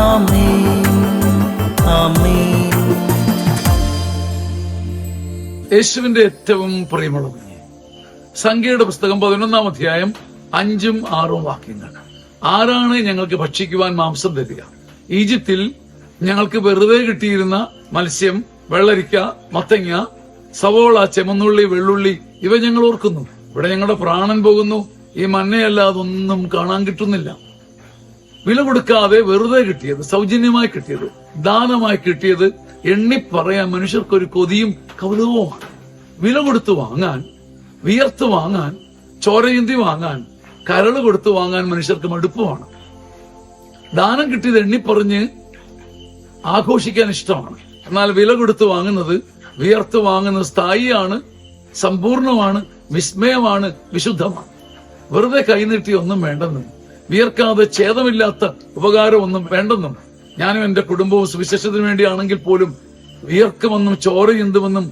ആമേൻ ആമേൻ. യേശുവിന്റെ ഏറ്റവും പ്രിയമുള്ളത് സംഖ്യയുടെ പുസ്തകം 11-ാം അധ്യായം 5ഉം 6ഉം വാക്യങ്ങൾ. ആരാണ് ഞങ്ങൾക്ക് ഭക്ഷിക്കുവാൻ മാംസം തരിക? ഈജിപ്തിൽ ഞങ്ങൾക്ക് വെറുതെ കിട്ടിയിരുന്ന മത്സ്യം, വെള്ളരിക്ക, മത്തങ്ങ, സവോള, ചെമന്നുള്ളി, വെള്ളുള്ളി ഇവ ഞങ്ങൾ ഓർക്കുന്നു. ഇവിടെ ഞങ്ങളുടെ പ്രാണൻ പോകുന്നു. ഈ മന്നയല്ലാതെ ഒന്നും കാണാൻ കിട്ടുന്നില്ല. വില കൊടുക്കാതെ വെറുതെ കിട്ടിയത്, സൗജന്യമായി കിട്ടിയത്, ദാനമായി കിട്ടിയത് എണ്ണി പറയാൻ മനുഷ്യർക്കൊരു കൊതിയും കൗതുകവുമാണ്. വില കൊടുത്തു വാങ്ങാൻ, വിയർത്ത് വാങ്ങാൻ, ചോരയുന്തി വാങ്ങാൻ, കരള് കൊടുത്തു വാങ്ങാൻ മനുഷ്യർക്ക് മടുപ്പുമാണ്. ദാനം കിട്ടിയത് എണ്ണിപ്പറഞ്ഞ് ആഘോഷിക്കാൻ ഇഷ്ടമാണ്. എന്നാൽ വില കൊടുത്തു വാങ്ങുന്നത്, വിയർത്ത് വാങ്ങുന്നത് സ്ഥായിയാണ്, സമ്പൂർണമാണ്, വിസ്മയമാണ്, വിശുദ്ധമാണ്. വെറുതെ കൈനീട്ടി ഒന്നും വേണ്ടെന്നും വിയർക്കാതെ ഛേദമില്ലാത്ത ഉപകാരമൊന്നും വേണ്ടെന്നും ഞാനും എന്റെ കുടുംബവും സുവിശേഷത്തിന് വേണ്ടിയാണെങ്കിൽ പോലും വിയർക്കുമെന്നും ചോരയുന്തുമെന്നും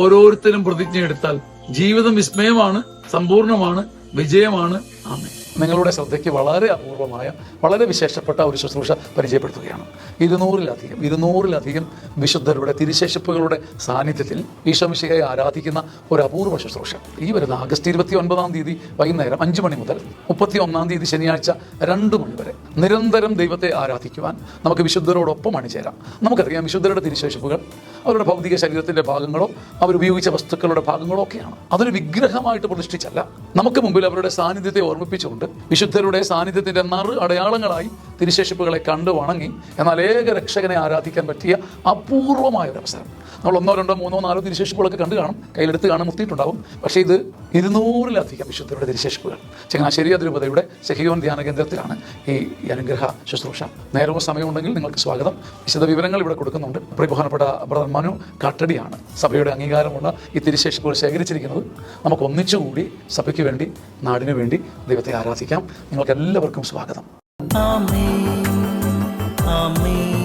ഓരോരുത്തരും പ്രതിജ്ഞയെടുത്താൽ ജീവിതം വിസ്മയമാണ്, സമ്പൂർണമാണ്, വിജയമാണ്. ആമേൻ. നിങ്ങളുടെ ശ്രദ്ധയ്ക്ക് വളരെ അപൂർവമായ, വളരെ വിശേഷപ്പെട്ട ഒരു ശുശ്രൂഷ പരിചയപ്പെടുത്തുകയാണ്. 200-ലധികം വിശുദ്ധരുടെ തിരുശേഷിപ്പുകളുടെ സാന്നിധ്യത്തിൽ ഈശോ മിശിഹായെ ആരാധിക്കുന്ന ഒരു അപൂർവ ശുശ്രൂഷ ഈ വരുന്ന ആഗസ്റ്റ് 29-ാം തീയതി വൈകുന്നേരം 5 മണി മുതൽ 31-ാം തീയതി ശനിയാഴ്ച 2 മണി വരെ നിരന്തരം ദൈവത്തെ ആരാധിക്കുവാൻ നമുക്ക് വിശുദ്ധരോടൊപ്പം അണിചേരാം. നമുക്കറിയാം, വിശുദ്ധരുടെ തിരുശേഷിപ്പുകൾ അവരുടെ ഭൗതിക ശരീരത്തിന്റെ ഭാഗങ്ങളോ അവരുപയോഗിച്ച വസ്തുക്കളുടെ ഭാഗങ്ങളോ ഒക്കെയാണ്. അതൊരു വിഗ്രഹമായിട്ട് പ്രതിഷ്ഠിച്ചല്ല, നമുക്ക് മുമ്പിൽ അവരുടെ സാന്നിധ്യത്തെ ഓർമ്മിപ്പിച്ചുകൊണ്ട് വിശുദ്ധരുടെ സാന്നിധ്യത്തിന്റെ അടയാളങ്ങളായി തിരുശേഷിപ്പുകളെ കണ്ടു വണങ്ങി എന്നാൽ ഏക രക്ഷകനെ ആരാധിക്കാൻ പറ്റിയ അപൂർവമായ ഒരു അവസരം. നമ്മൾ 1, 2, 3, 4 തിരുശേഷിപ്പുകളൊക്കെ കണ്ടു കാണും, കയ്യിലെടുത്ത് കാണാൻ മുത്തിയിട്ടുണ്ടാവും. പക്ഷേ ഇത് 200-ലധികം വിശുദ്ധരുടെ തിരുശേഷിപ്പുകൾ ചങ്ങനാശ്ശേരി അതിരൂപതയുടെ സെഹിയോൻ ധ്യാന കേന്ദ്രത്തിലാണ് ഈ അനുഗ്രഹ ശുശ്രൂഷ. നേരവും സമയമുണ്ടെങ്കിൽ നിങ്ങൾക്ക് സ്വാഗതം. വിശദ വിവരങ്ങൾ ഇവിടെ കൊടുക്കുന്നുണ്ട്. ബഹുമാനപ്പെട്ട ബ്രദർ മനു കാട്ടടിയാണ് സഭയുടെ അംഗീകാരമുള്ള ഈ തിരുശേഷിപ്പുകൾ ശേഖരിച്ചിരിക്കുന്നത്. നമുക്ക് ഒന്നിച്ചുകൂടി സഭയ്ക്ക് വേണ്ടി, നാടിനു വേണ്ടി ദൈവത്തെ ആരാധിക്കാം. നിങ്ങൾക്ക് എല്ലാവർക്കും സ്വാഗതം. ആമേൻ ആമേൻ.